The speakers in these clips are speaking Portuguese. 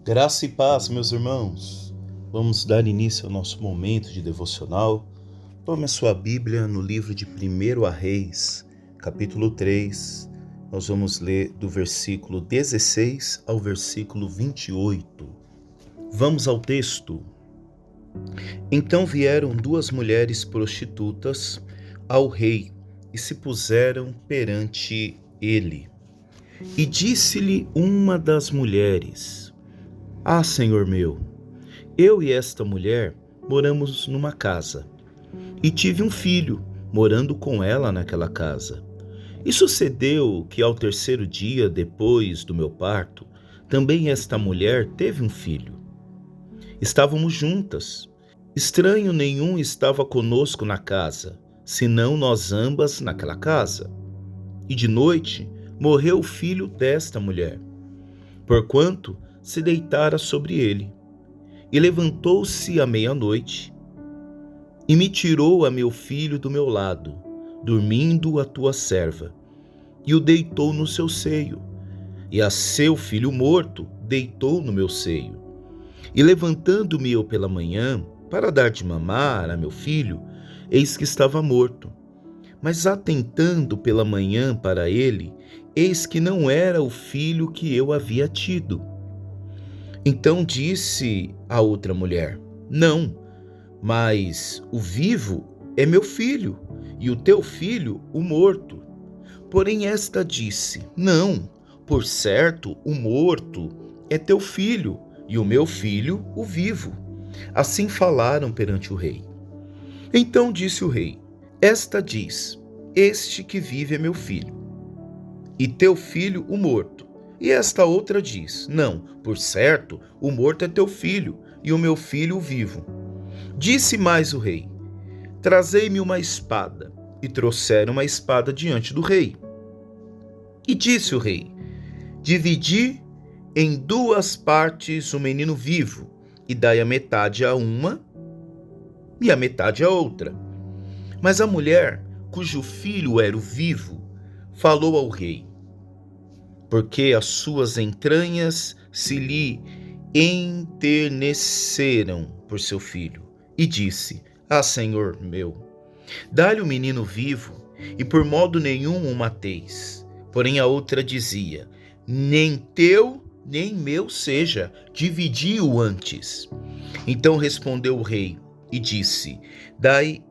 Graça e paz, meus irmãos. Vamos dar início ao nosso momento de devocional. Tome a sua Bíblia no livro de 1 Reis, capítulo 3. Nós vamos ler do versículo 16 ao versículo 28. Vamos ao texto. Então vieram duas mulheres prostitutas ao rei e se puseram perante ele. E disse-lhe uma das mulheres: Senhor meu, eu e esta mulher moramos numa casa, e tive um filho, morando com ela naquela casa. E sucedeu que ao terceiro dia depois do meu parto, também esta mulher teve um filho. Estávamos juntas. Estranho nenhum estava conosco na casa, senão nós ambas naquela casa. E de noite morreu o filho desta mulher, porquanto se deitara sobre ele. E levantou-se à meia-noite, e me tirou a meu filho do meu lado, dormindo a tua serva, e o deitou no seu seio, e a seu filho morto deitou no meu seio. E levantando-me eu pela manhã, para dar de mamar a meu filho, eis que estava morto. Mas atentando pela manhã para ele, eis que não era o filho que eu havia tido. Então disse a outra mulher: Não, mas o vivo é meu filho, e o teu filho o morto. Porém esta disse: Não, por certo o morto é teu filho, e o meu filho o vivo. Assim falaram perante o rei. Então disse o rei: Esta diz: Este que vive é meu filho, e teu filho o morto. E esta outra diz: Não, por certo, o morto é teu filho, e o meu filho o vivo. Disse mais o rei: Trazei-me uma espada. E trouxeram uma espada diante do rei. E disse o rei: Dividi em duas partes o menino vivo, e dai a metade a uma, e a metade a outra. Mas a mulher, cujo filho era o vivo, falou ao rei, porque as suas entranhas se lhe enterneceram por seu filho. E disse: Senhor meu, dá-lhe o menino vivo, e por modo nenhum o mateis. Porém a outra dizia: Nem teu, nem meu seja, dividi-o antes. Então respondeu o rei e disse: Dai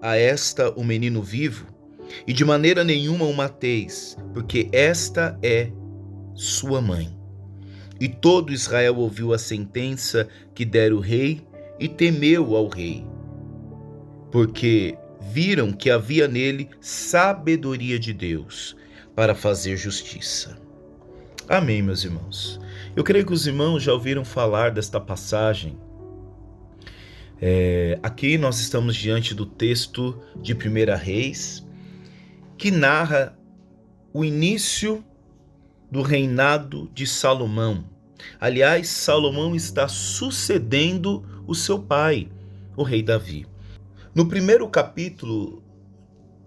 a esta o menino vivo, e de maneira nenhuma o mateis, porque esta é sua mãe. E todo Israel ouviu a sentença que dera o rei e temeu ao rei, porque viram que havia nele sabedoria de Deus para fazer justiça. Amém, meus irmãos. Eu creio que os irmãos já ouviram falar desta passagem. Aqui nós estamos diante do texto de 1 Reis, que narra o início do reinado de Salomão. Aliás, Salomão está sucedendo o seu pai, o rei Davi. No primeiro capítulo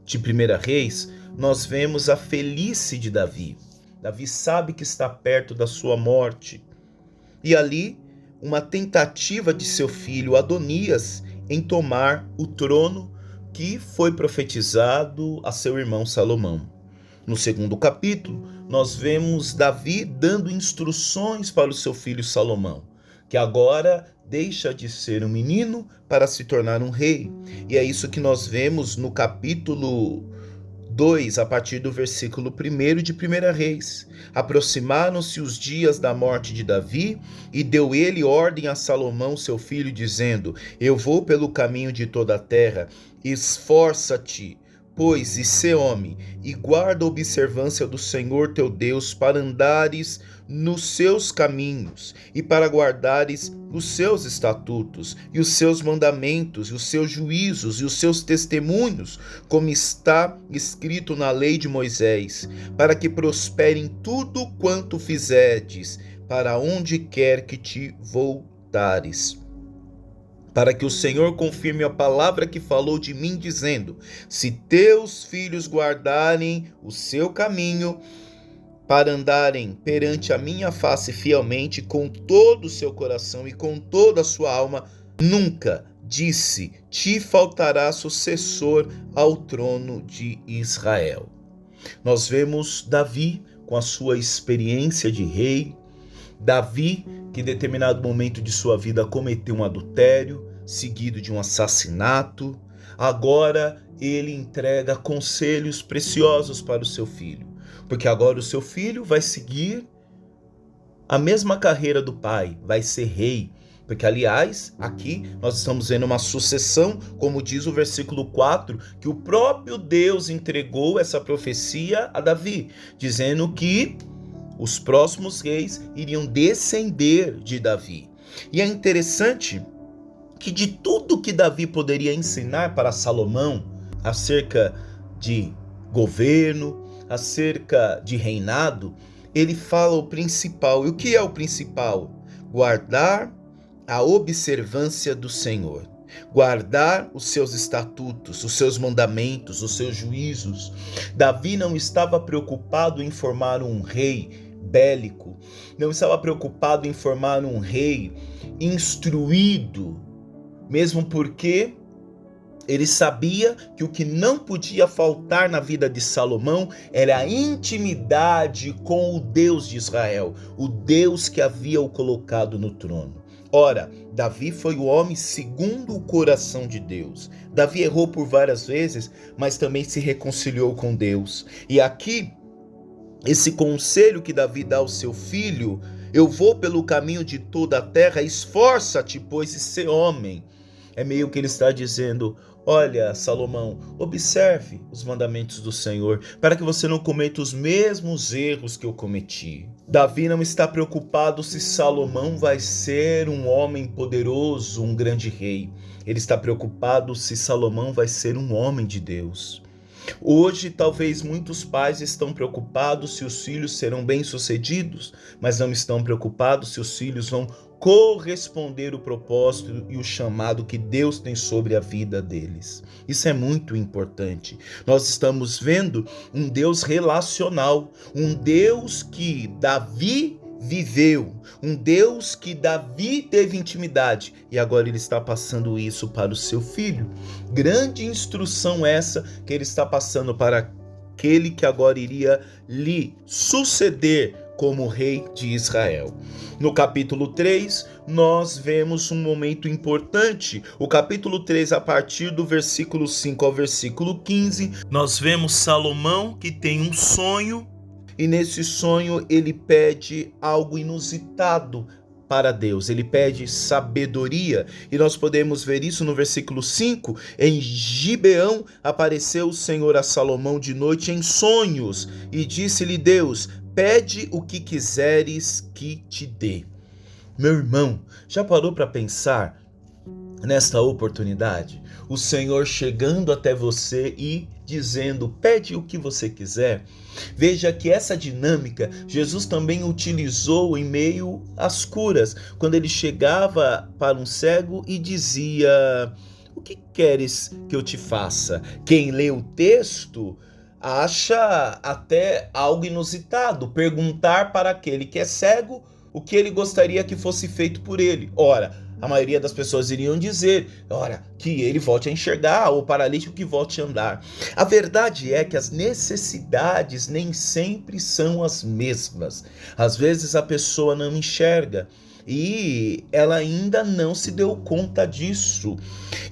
de 1 Reis, nós vemos a velhice de Davi. Davi sabe que está perto da sua morte. E ali, uma tentativa de seu filho Adonias em tomar o trono que foi profetizado a seu irmão Salomão. No segundo capítulo, nós vemos Davi dando instruções para o seu filho Salomão, que agora deixa de ser um menino para se tornar um rei. E é isso que nós vemos no capítulo 2, a partir do versículo 1 de 1 Reis. Aproximaram-se os dias da morte de Davi, e deu ele ordem a Salomão, seu filho, dizendo: Eu vou pelo caminho de toda a terra, esforça-te, pois, e sê homem, e guarda a observância do Senhor teu Deus, para andares nos seus caminhos, e para guardares os seus estatutos, e os seus mandamentos, e os seus juízos, e os seus testemunhos, como está escrito na lei de Moisés, para que prospere em tudo quanto fizerdes, para onde quer que te voltares. Para que o Senhor confirme a palavra que falou de mim, dizendo: Se teus filhos guardarem o seu caminho, para andarem perante a minha face fielmente com todo o seu coração e com toda a sua alma, nunca disse, te faltará sucessor ao trono de Israel. Nós vemos Davi com a sua experiência de rei, Davi que em determinado momento de sua vida cometeu um adultério, seguido de um assassinato. Agora ele entrega conselhos preciosos para o seu filho, porque agora o seu filho vai seguir a mesma carreira do pai, vai ser rei. Porque, aliás, aqui nós estamos vendo uma sucessão, como diz o versículo 4, que o próprio Deus entregou essa profecia a Davi, dizendo que os próximos reis iriam descender de Davi. E é interessante que de tudo que Davi poderia ensinar para Salomão acerca de governo, acerca de reinado, ele fala o principal. E o que é o principal? Guardar a observância do Senhor, guardar os seus estatutos, os seus mandamentos, os seus juízos. Davi não estava preocupado em formar um rei bélico, não estava preocupado em formar um rei instruído, mesmo porque ele sabia que o que não podia faltar na vida de Salomão era a intimidade com o Deus de Israel, o Deus que havia o colocado no trono. Ora, Davi foi o homem segundo o coração de Deus. Davi errou por várias vezes, mas também se reconciliou com Deus. E aqui, esse conselho que Davi dá ao seu filho: eu vou pelo caminho de toda a terra, esforça-te, pois, e ser homem. É meio que ele está dizendo: olha, Salomão, observe os mandamentos do Senhor, para que você não cometa os mesmos erros que eu cometi. Davi não está preocupado se Salomão vai ser um homem poderoso, um grande rei. Ele está preocupado se Salomão vai ser um homem de Deus. Hoje, talvez muitos pais estão preocupados se os filhos serão bem-sucedidos, mas não estão preocupados se os filhos vão corresponder o propósito e o chamado que Deus tem sobre a vida deles. Isso é muito importante. Nós estamos vendo um Deus relacional, um Deus que Davi viveu, um Deus que Davi teve intimidade, e agora ele está passando isso para o seu filho. Grande instrução essa que ele está passando para aquele que agora iria lhe suceder como rei de Israel. No capítulo 3, nós vemos um momento importante. O capítulo 3, a partir do versículo 5 ao versículo 15, nós vemos Salomão que tem um sonho, e nesse sonho ele pede algo inusitado para Deus. Ele pede sabedoria, e nós podemos ver isso no versículo 5. Em Gibeão apareceu o Senhor a Salomão de noite em sonhos, e disse-lhe Deus: pede o que quiseres que te dê. Meu irmão, já parou para pensar nesta oportunidade? O Senhor chegando até você e dizendo: pede o que você quiser. Veja que essa dinâmica Jesus também utilizou em meio às curas, quando ele chegava para um cego e dizia: o que queres que eu te faça? Quem lê o texto acha até algo inusitado, perguntar para aquele que é cego o que ele gostaria que fosse feito por ele. Ora, a maioria das pessoas iriam dizer: ora, que ele volte a enxergar, ou o paralítico que volte a andar. A verdade é que as necessidades nem sempre são as mesmas. Às vezes a pessoa não enxerga e ela ainda não se deu conta disso.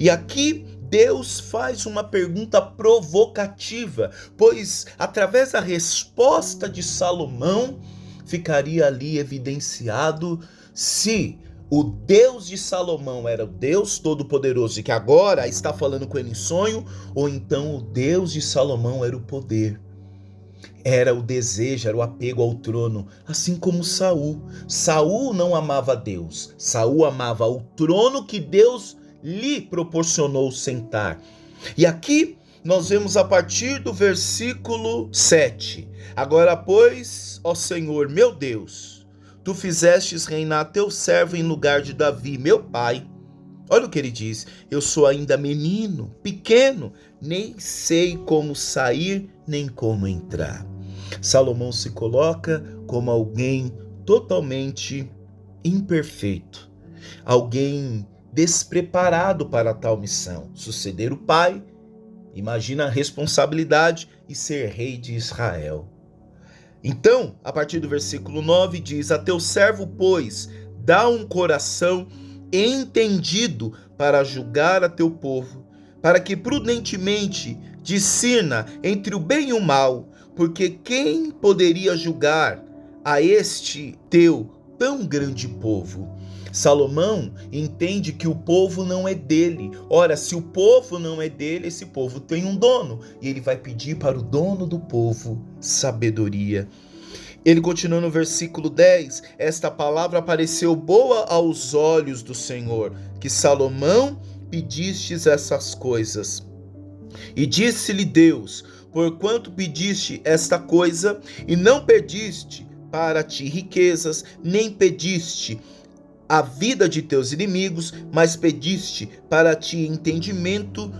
E aqui Deus faz uma pergunta provocativa, pois através da resposta de Salomão ficaria ali evidenciado se o Deus de Salomão era o Deus Todo-Poderoso e que agora está falando com ele em sonho, ou então o Deus de Salomão era o poder, era o desejo, era o apego ao trono, assim como Saul. Saul não amava Deus, Saul amava o trono que Deus lhe proporcionou sentar. E aqui nós vemos a partir do versículo 7. Agora, pois, ó Senhor, meu Deus, tu fizestes reinar teu servo em lugar de Davi, meu pai. Olha o que ele diz: eu sou ainda menino, pequeno, nem sei como sair, nem como entrar. Salomão se coloca como alguém totalmente imperfeito, alguém despreparado para tal missão, suceder o pai. Imagina a responsabilidade e ser rei de Israel. Então, a partir do versículo 9 diz: a teu servo, pois, dá um coração entendido para julgar a teu povo, para que prudentemente discirna entre o bem e o mal, porque quem poderia julgar a este teu tão grande povo? Salomão entende que o povo não é dele. Ora, se o povo não é dele, esse povo tem um dono, e ele vai pedir para o dono do povo sabedoria. Ele continua no versículo 10: esta palavra pareceu boa aos olhos do Senhor, que Salomão pedistes essas coisas. E disse-lhe Deus: porquanto pediste esta coisa, e não pediste para ti riquezas, nem pediste a vida de teus inimigos, mas pediste para ti entendimento,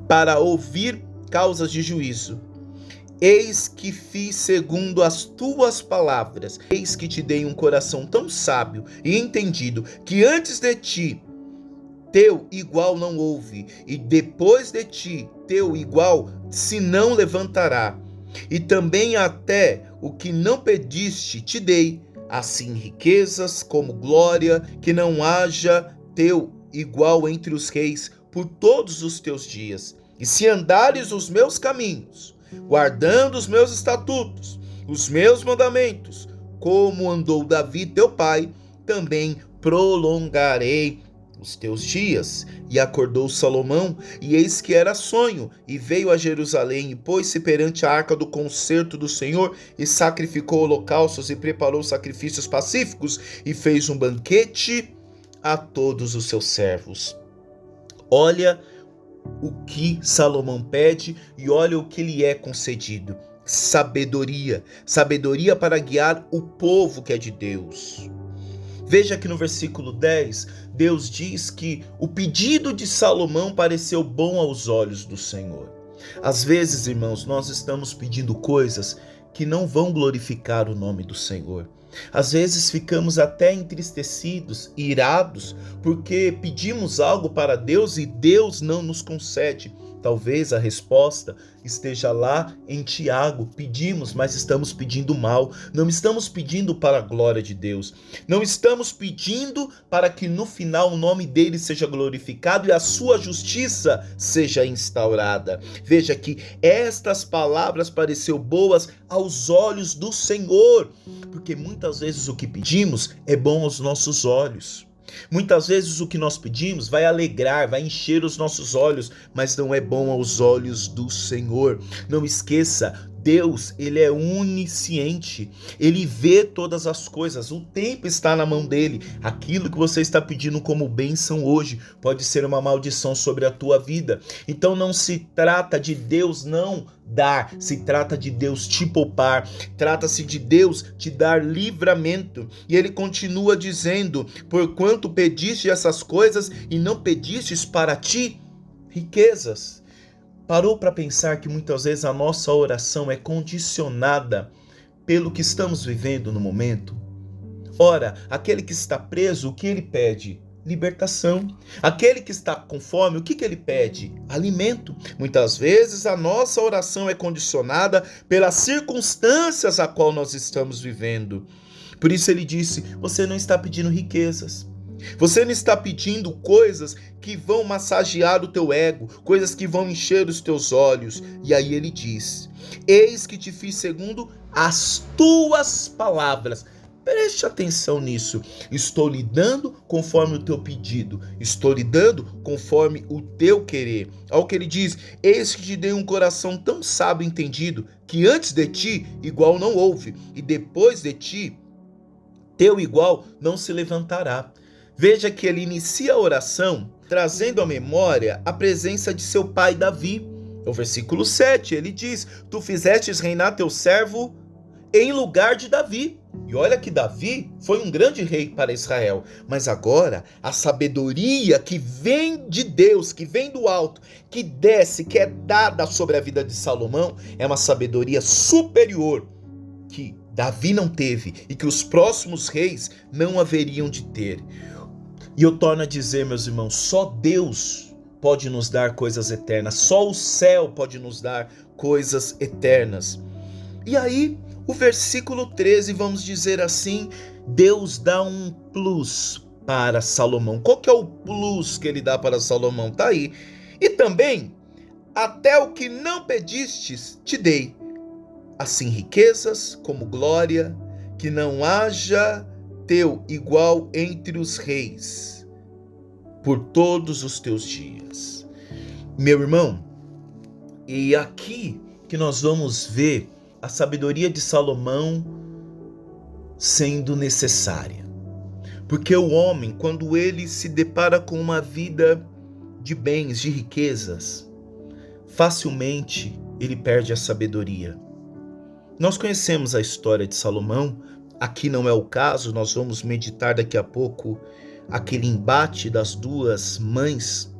para ouvir causas de juízo. Eis que fiz segundo as tuas palavras, eis que te dei um coração tão sábio e entendido, que antes de ti teu igual não houve, e depois de ti teu igual se não levantará. E também até o que não pediste te dei, assim riquezas como glória, que não haja teu igual entre os reis por todos os teus dias. E se andares os meus caminhos, guardando os meus estatutos, os meus mandamentos, como andou Davi teu pai, também prolongarei os teus dias. E acordou Salomão, e eis que era sonho, e veio a Jerusalém, e pôs-se perante a arca do concerto do Senhor, e sacrificou holocaustos, e preparou sacrifícios pacíficos, e fez um banquete a todos os seus servos. Olha o que Salomão pede, e olha o que lhe é concedido: sabedoria, sabedoria para guiar o povo que é de Deus. Veja que no versículo 10, Deus diz que o pedido de Salomão pareceu bom aos olhos do Senhor. Às vezes, irmãos, nós estamos pedindo coisas que não vão glorificar o nome do Senhor. Às vezes ficamos até entristecidos, irados, porque pedimos algo para Deus e Deus não nos concede. Talvez a resposta esteja lá em Tiago: pedimos, mas estamos pedindo mal. Não estamos pedindo para a glória de Deus. Não estamos pedindo para que no final o nome dele seja glorificado e a sua justiça seja instaurada. Veja que estas palavras pareceu boas aos olhos do Senhor, porque muitas vezes o que pedimos é bom aos nossos olhos. Muitas vezes o que nós pedimos vai alegrar, vai encher os nossos olhos, mas não é bom aos olhos do Senhor. Não esqueça, Deus, ele é onisciente, ele vê todas as coisas, o tempo está na mão dele. Aquilo que você está pedindo como bênção hoje pode ser uma maldição sobre a tua vida. Então não se trata de Deus não dar, se trata de Deus te poupar, trata-se de Deus te dar livramento. E ele continua dizendo: porquanto pediste essas coisas e não pedistes para ti riquezas. Parou para pensar que muitas vezes a nossa oração é condicionada pelo que estamos vivendo no momento? Ora, aquele que está preso, o que ele pede? Libertação. Aquele que está com fome, o que ele pede? Alimento. Muitas vezes a nossa oração é condicionada pelas circunstâncias a qual nós estamos vivendo. Por isso ele disse: você não está pedindo riquezas. Você não está pedindo coisas que vão massagear o teu ego, coisas que vão encher os teus olhos. E aí ele diz: eis que te fiz segundo as tuas palavras. Preste atenção nisso. Estou lhe dando conforme o teu pedido. Estou lhe dando conforme o teu querer. Olha o que ele diz: eis que te dei um coração tão sábio e entendido, que antes de ti igual não houve, e depois de ti teu igual não se levantará. Veja que ele inicia a oração trazendo à memória a presença de seu pai Davi. No versículo 7 ele diz: tu fizestes reinar teu servo em lugar de Davi. E olha que Davi foi um grande rei para Israel, mas agora a sabedoria que vem de Deus, que vem do alto, que desce, que é dada sobre a vida de Salomão, é uma sabedoria superior que Davi não teve e que os próximos reis não haveriam de ter. E eu torno a dizer, meus irmãos, só Deus pode nos dar coisas eternas, só o céu pode nos dar coisas eternas. E aí, o versículo 13, vamos dizer assim, Deus dá um plus para Salomão. Qual que é o plus que ele dá para Salomão? Tá aí. E também, até o que não pedistes, te dei. Assim riquezas como glória, que não haja teu igual entre os reis, por todos os teus dias. Meu irmão, e aqui que nós vamos ver a sabedoria de Salomão sendo necessária. Porque o homem, quando ele se depara com uma vida de bens, de riquezas, facilmente ele perde a sabedoria. Nós conhecemos a história de Salomão, aqui não é o caso, nós vamos meditar daqui a pouco aquele embate das duas mães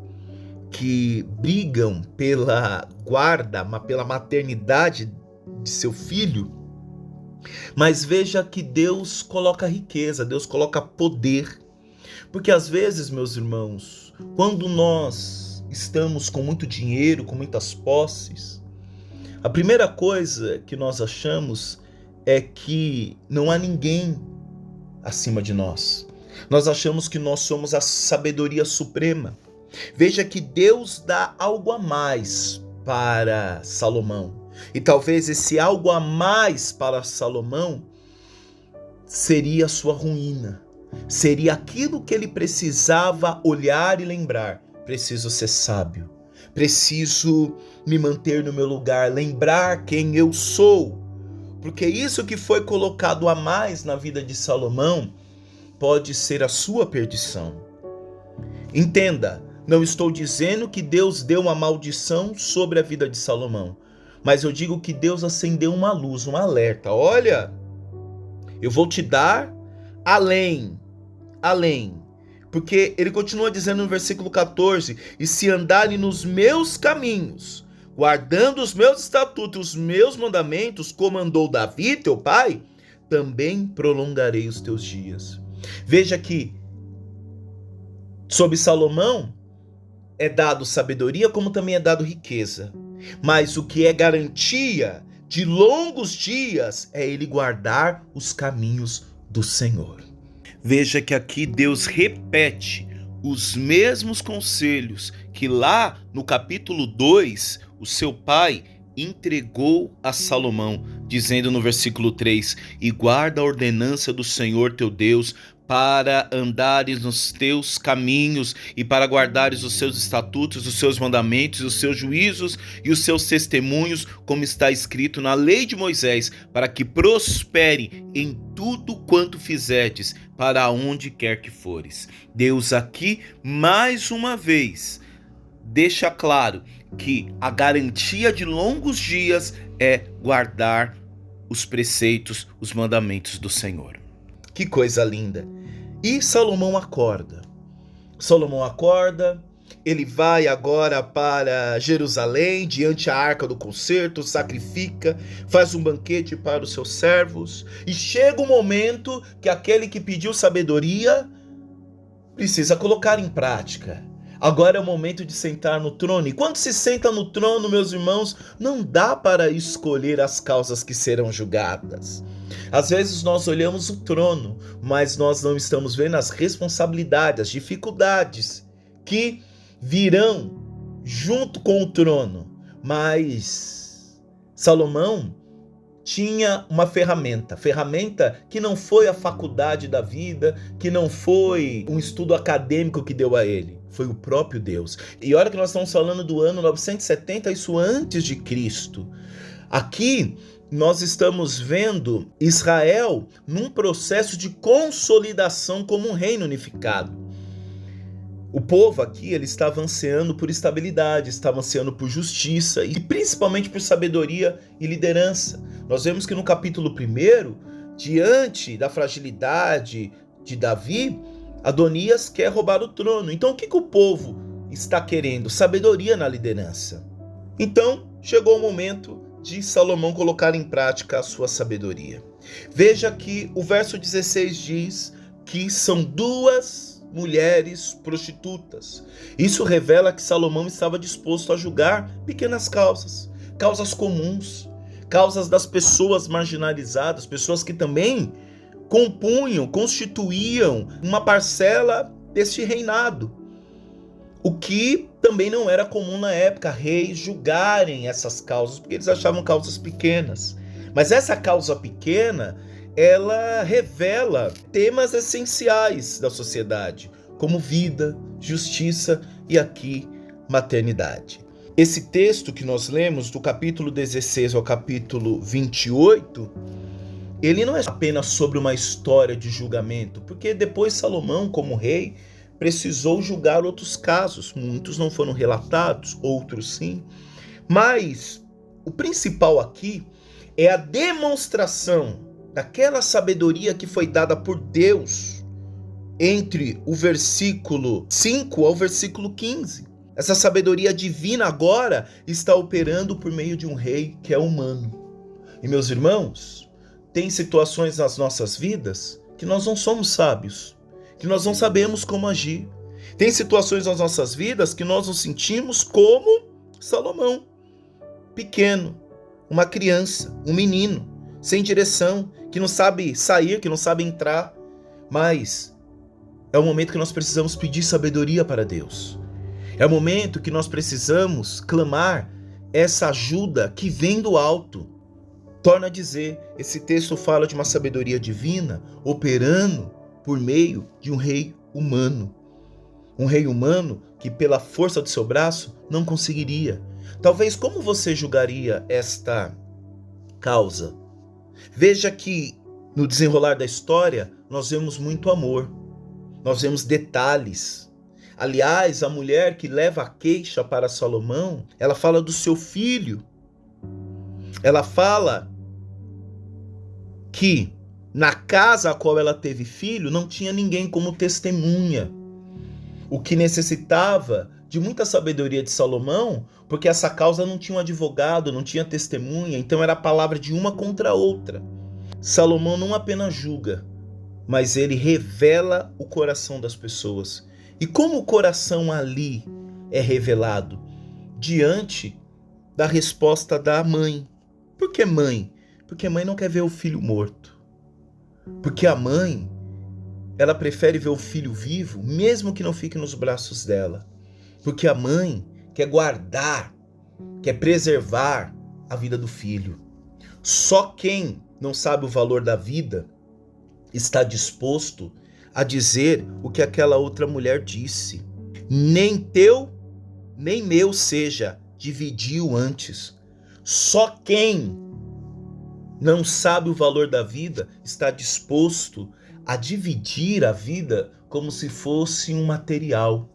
que brigam pela guarda, pela maternidade de seu filho. Mas veja que Deus coloca riqueza, Deus coloca poder. Porque às vezes, meus irmãos, quando nós estamos com muito dinheiro, com muitas posses, a primeira coisa que nós achamos é que não há ninguém acima de nós. Nós achamos que nós somos a sabedoria suprema. Veja que Deus dá algo a mais para Salomão. E talvez esse algo a mais para Salomão seria a sua ruína. Seria aquilo que ele precisava olhar e lembrar. Preciso ser sábio. Preciso me manter no meu lugar. Lembrar quem eu sou. Porque isso que foi colocado a mais na vida de Salomão pode ser a sua perdição. Entenda, não estou dizendo que Deus deu uma maldição sobre a vida de Salomão. Mas eu digo que Deus acendeu uma luz, um alerta. Olha, eu vou te dar além. Porque ele continua dizendo no versículo 14, e se andarem nos meus caminhos, guardando os meus estatutos, os meus mandamentos, como andou Davi, teu pai, também prolongarei os teus dias. Veja que sobre Salomão é dado sabedoria, como também é dado riqueza. Mas o que é garantia de longos dias é ele guardar os caminhos do Senhor. Veja que aqui Deus repete os mesmos conselhos que lá no capítulo 2, o seu pai entregou a Salomão, dizendo no versículo 3, e guarda a ordenança do Senhor teu Deus, para andares nos teus caminhos e para guardares os seus estatutos, os seus mandamentos, os seus juízos e os seus testemunhos, como está escrito na lei de Moisés, para que prospere em tudo quanto fizerdes, para onde quer que fores. Deus aqui, mais uma vez, deixa claro que a garantia de longos dias é guardar os preceitos, os mandamentos do Senhor. Que coisa linda! E Salomão acorda. Ele vai agora para Jerusalém, diante a arca do concerto, sacrifica, faz um banquete para os seus servos, e chega o momento que aquele que pediu sabedoria precisa colocar em prática. Agora é o momento de sentar no trono. E quando se senta no trono, meus irmãos, não dá para escolher as causas que serão julgadas. Às vezes nós olhamos o trono, mas nós não estamos vendo as responsabilidades, as dificuldades que virão junto com o trono. Mas Salomão tinha uma ferramenta que não foi a faculdade da vida, que não foi um estudo acadêmico que deu a ele, foi o próprio Deus. E olha que nós estamos falando do ano 970, isso antes de Cristo. Aqui nós estamos vendo Israel num processo de consolidação como um reino unificado. O povo aqui, ele estava ansiando por estabilidade, estava ansiando por justiça e principalmente por sabedoria e liderança. Nós vemos que no capítulo 1, diante da fragilidade de Davi, Adonias quer roubar o trono. Então o que o povo está querendo? Sabedoria na liderança. Então chegou o momento de Salomão colocar em prática a sua sabedoria. Veja que o verso 16 diz que são 2 mulheres prostitutas. Isso revela que Salomão estava disposto a julgar pequenas causas comuns, causas das pessoas marginalizadas, pessoas que também constituíam uma parcela deste reinado. O que também não era comum na época, reis julgarem essas causas, porque eles achavam causas pequenas. Mas essa causa pequena, ela revela temas essenciais da sociedade, como vida, justiça e aqui maternidade. Esse texto que nós lemos, do capítulo 16 ao capítulo 28, ele não é apenas sobre uma história de julgamento, porque depois Salomão, como rei, precisou julgar outros casos. Muitos não foram relatados, outros sim. Mas o principal aqui é a demonstração daquela sabedoria que foi dada por Deus entre o versículo 5 ao versículo 15. Essa sabedoria divina agora está operando por meio de um rei que é humano. E meus irmãos, tem situações nas nossas vidas que nós não somos sábios, que nós não sabemos como agir. Tem situações nas nossas vidas que nós nos sentimos como Salomão, pequeno, uma criança, um menino, sem direção, que não sabe sair, que não sabe entrar. Mas é o momento que nós precisamos pedir sabedoria para Deus. É o momento que nós precisamos clamar essa ajuda que vem do alto. Torna a dizer, esse texto fala de uma sabedoria divina operando por meio de um rei humano. Um rei humano que pela força do seu braço não conseguiria. Talvez como você julgaria esta causa? Veja que no desenrolar da história nós vemos muito amor. Nós vemos detalhes. Aliás, a mulher que leva a queixa para Salomão, ela fala do seu filho. Ela fala que na casa a qual ela teve filho não tinha ninguém como testemunha. O que necessitava de muita sabedoria de Salomão, porque essa causa não tinha um advogado, não tinha testemunha, então era a palavra de uma contra a outra. Salomão não apenas julga, mas ele revela o coração das pessoas. E como o coração ali é revelado? Diante da resposta da mãe. Por que mãe? Porque a mãe não quer ver o filho morto. Porque a mãe, ela prefere ver o filho vivo, mesmo que não fique nos braços dela. Porque a mãe quer guardar, quer preservar a vida do filho. Só quem não sabe o valor da vida está disposto a dizer o que aquela outra mulher disse. Nem teu, nem meu seja, dividiu antes. Só quem não sabe o valor da vida está disposto a dividir a vida como se fosse um material,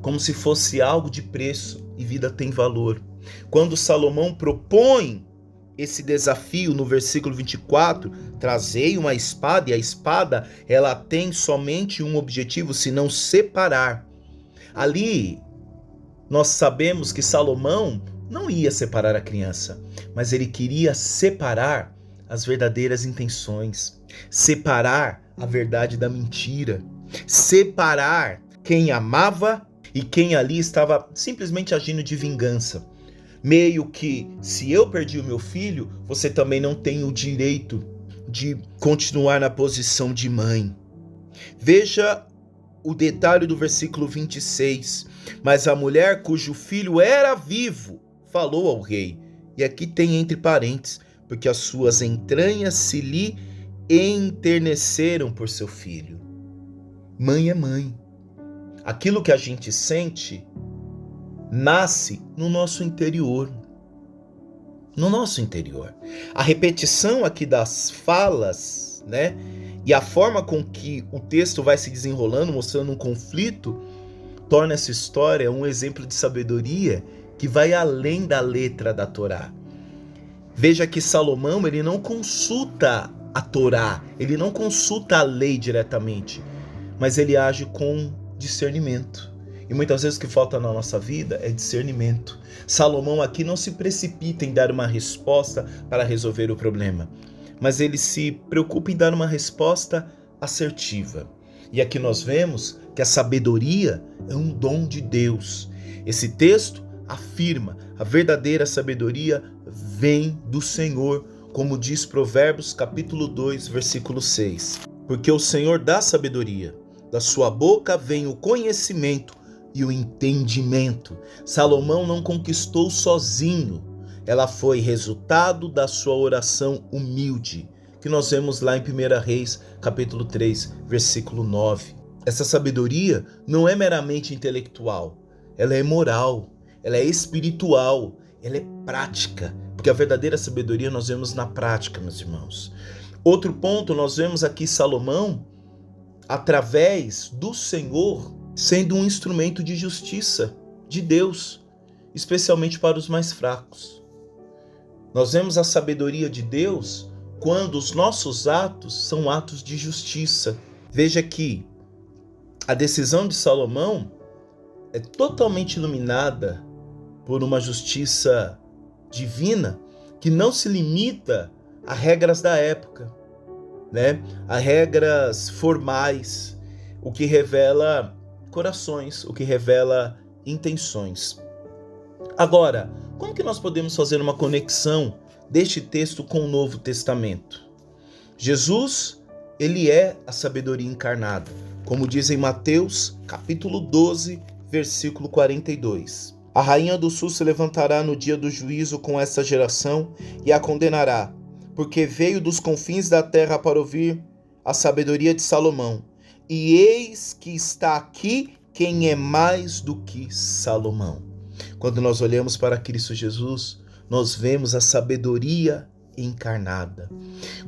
como se fosse algo de preço, e vida tem valor. Quando Salomão propõe esse desafio no versículo 24, trazei uma espada, e a espada ela tem somente um objetivo, senão separar. Ali nós sabemos que Salomão não ia separar a criança, mas ele queria separar as verdadeiras intenções, separar a verdade da mentira, separar quem amava e quem ali estava simplesmente agindo de vingança. Meio que, se eu perdi o meu filho, você também não tem o direito de continuar na posição de mãe. Veja o detalhe do versículo 26. Mas a mulher cujo filho era vivo falou ao rei. E aqui tem entre parênteses, porque as suas entranhas se lhe enterneceram por seu filho. Mãe é mãe. Aquilo que a gente sente nasce no nosso interior. No nosso interior. A repetição aqui das falas, né? E a forma com que o texto vai se desenrolando, mostrando um conflito, torna essa história um exemplo de sabedoria que vai além da letra da Torá. Veja que Salomão, ele não consulta a Torá, ele não consulta a lei diretamente, mas ele age com discernimento. E muitas vezes o que falta na nossa vida é discernimento. Salomão aqui não se precipita em dar uma resposta para resolver o problema, mas ele se preocupa em dar uma resposta assertiva. E aqui nós vemos que a sabedoria é um dom de Deus. Esse texto afirma: a verdadeira sabedoria vem do Senhor, como diz Provérbios capítulo 2, versículo 6. Porque o Senhor dá sabedoria, da sua boca vem o conhecimento e o entendimento. Salomão não conquistou sozinho, ela foi resultado da sua oração humilde, que nós vemos lá em 1 Reis, capítulo 3, versículo 9. Essa sabedoria não é meramente intelectual, ela é moral, ela é espiritual, ela é prática, porque a verdadeira sabedoria nós vemos na prática, meus irmãos. Outro ponto, nós vemos aqui Salomão, através do Senhor, sendo um instrumento de justiça de Deus, especialmente para os mais fracos. Nós vemos a sabedoria de Deus quando os nossos atos são atos de justiça. Veja que a decisão de Salomão é totalmente iluminada por uma justiça divina que não se limita a regras da época, né? A regras formais, o que revela corações, o que revela intenções. Agora, como que nós podemos fazer uma conexão deste texto com o Novo Testamento? Jesus, ele é a sabedoria encarnada, como diz em Mateus, capítulo 12, versículo 42. A rainha do sul se levantará no dia do juízo com esta geração e a condenará, porque veio dos confins da terra para ouvir a sabedoria de Salomão. E eis que está aqui quem é mais do que Salomão. Quando nós olhamos para Cristo Jesus, nós vemos a sabedoria encarnada.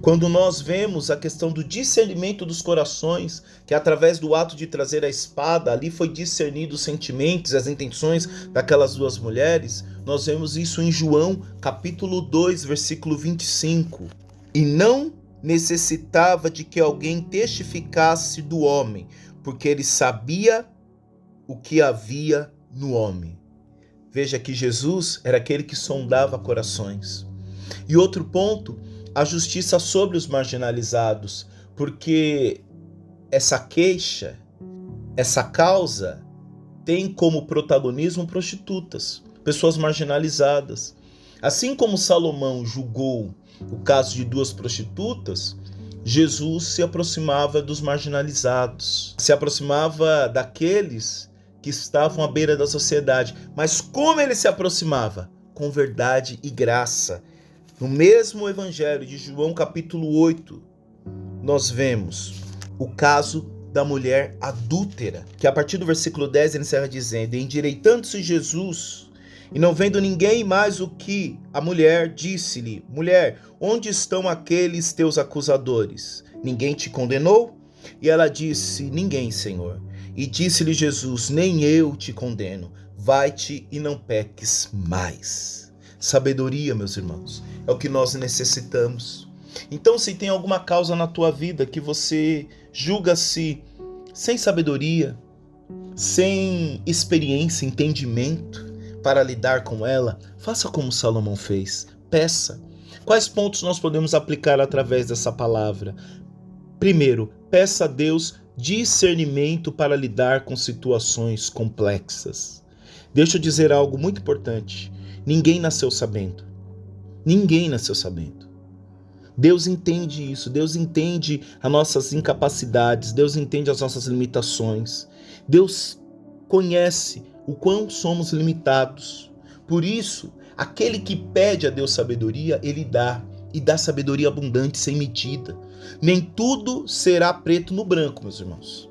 Quando nós vemos a questão do discernimento dos corações, que através do ato de trazer a espada, ali foi discernido os sentimentos e as intenções daquelas duas mulheres, nós vemos isso em João, capítulo 2, versículo 25. E não necessitava de que alguém testificasse do homem, porque ele sabia o que havia no homem. Veja que Jesus era aquele que sondava corações. E outro ponto, a justiça sobre os marginalizados, porque essa queixa, essa causa tem como protagonismo prostitutas, pessoas marginalizadas. Assim como Salomão julgou o caso de duas prostitutas, Jesus se aproximava dos marginalizados, se aproximava daqueles que estavam à beira da sociedade. Mas como ele se aproximava? Com verdade e graça. No mesmo evangelho de João capítulo 8, nós vemos o caso da mulher adúltera, que a partir do versículo 10 ele encerra dizendo: endireitando-se Jesus, e não vendo ninguém mais o que a mulher, disse-lhe: mulher, onde estão aqueles teus acusadores? Ninguém te condenou? E ela disse: ninguém, Senhor. E disse-lhe Jesus: nem eu te condeno, vai-te e não peques mais. Sabedoria, meus irmãos, é o que nós necessitamos. Então, se tem alguma causa na tua vida que você julga-se sem sabedoria, sem experiência, entendimento para lidar com ela, faça como Salomão fez, peça. Quais pontos nós podemos aplicar através dessa palavra? Primeiro, peça a Deus discernimento para lidar com situações complexas. Deixa eu dizer algo muito importante. Ninguém nasceu sabendo. Ninguém nasceu sabendo. Deus entende isso. Deus entende as nossas incapacidades. Deus entende as nossas limitações. Deus conhece o quão somos limitados. Por isso, aquele que pede a Deus sabedoria, Ele dá. E dá sabedoria abundante, sem medida. Nem tudo será preto no branco, meus irmãos.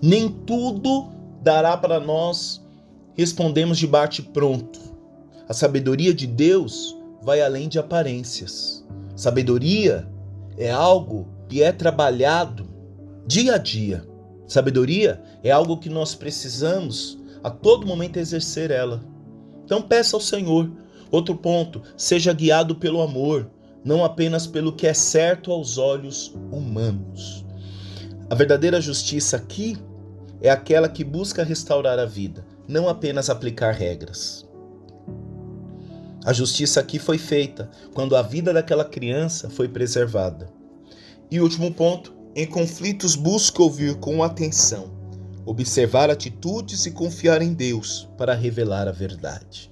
Nem tudo dará para nós respondermos de bate-pronto. A sabedoria de Deus vai além de aparências. Sabedoria é algo que é trabalhado dia a dia. Sabedoria é algo que nós precisamos a todo momento exercer ela. Então peça ao Senhor. Outro ponto, seja guiado pelo amor. não apenas pelo que é certo aos olhos humanos. A verdadeira justiça aqui é aquela que busca restaurar a vida, não apenas aplicar regras. A justiça aqui foi feita quando a vida daquela criança foi preservada. E último ponto, em conflitos busca ouvir com atenção, observar atitudes e confiar em Deus para revelar a verdade.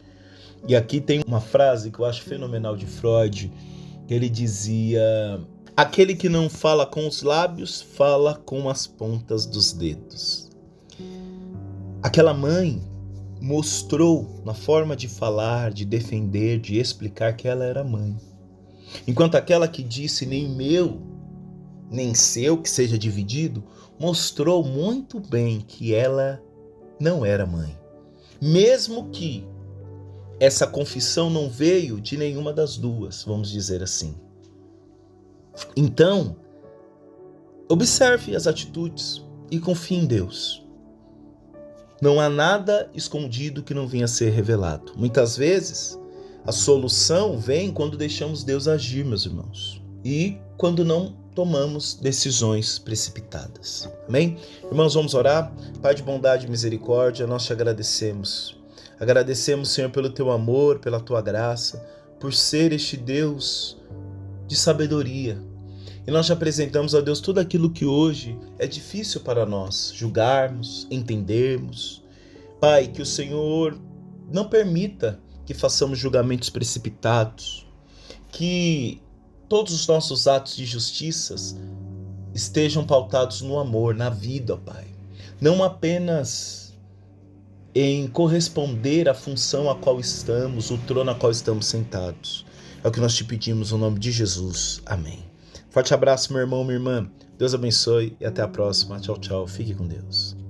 E aqui tem uma frase que eu acho fenomenal de Freud, que ele dizia: aquele que não fala com os lábios, fala com as pontas dos dedos. Aquela mãe mostrou na forma de falar, de defender, de explicar que ela era mãe. Enquanto aquela que disse nem meu, nem seu, que seja dividido, mostrou muito bem que ela não era mãe. Mesmo que essa confissão não veio de nenhuma das duas, vamos dizer assim. Então, observe as atitudes e confie em Deus. Não há nada escondido que não venha a ser revelado. Muitas vezes, a solução vem quando deixamos Deus agir, meus irmãos. E quando não tomamos decisões precipitadas. Amém? Irmãos, vamos orar? Pai de bondade e misericórdia, nós te agradecemos. Agradecemos, Senhor, pelo teu amor, pela tua graça, por ser este Deus de sabedoria. E nós te apresentamos, ó Deus, tudo aquilo que hoje é difícil para nós julgarmos, entendermos. Pai, que o Senhor não permita que façamos julgamentos precipitados, que todos os nossos atos de justiça estejam pautados no amor, na vida, ó Pai. Não apenas em corresponder à função a qual estamos, o trono a qual estamos sentados. É o que nós te pedimos no nome de Jesus. Amém. Forte abraço, meu irmão, minha irmã. Deus abençoe e até a próxima. Tchau, tchau. Fique com Deus.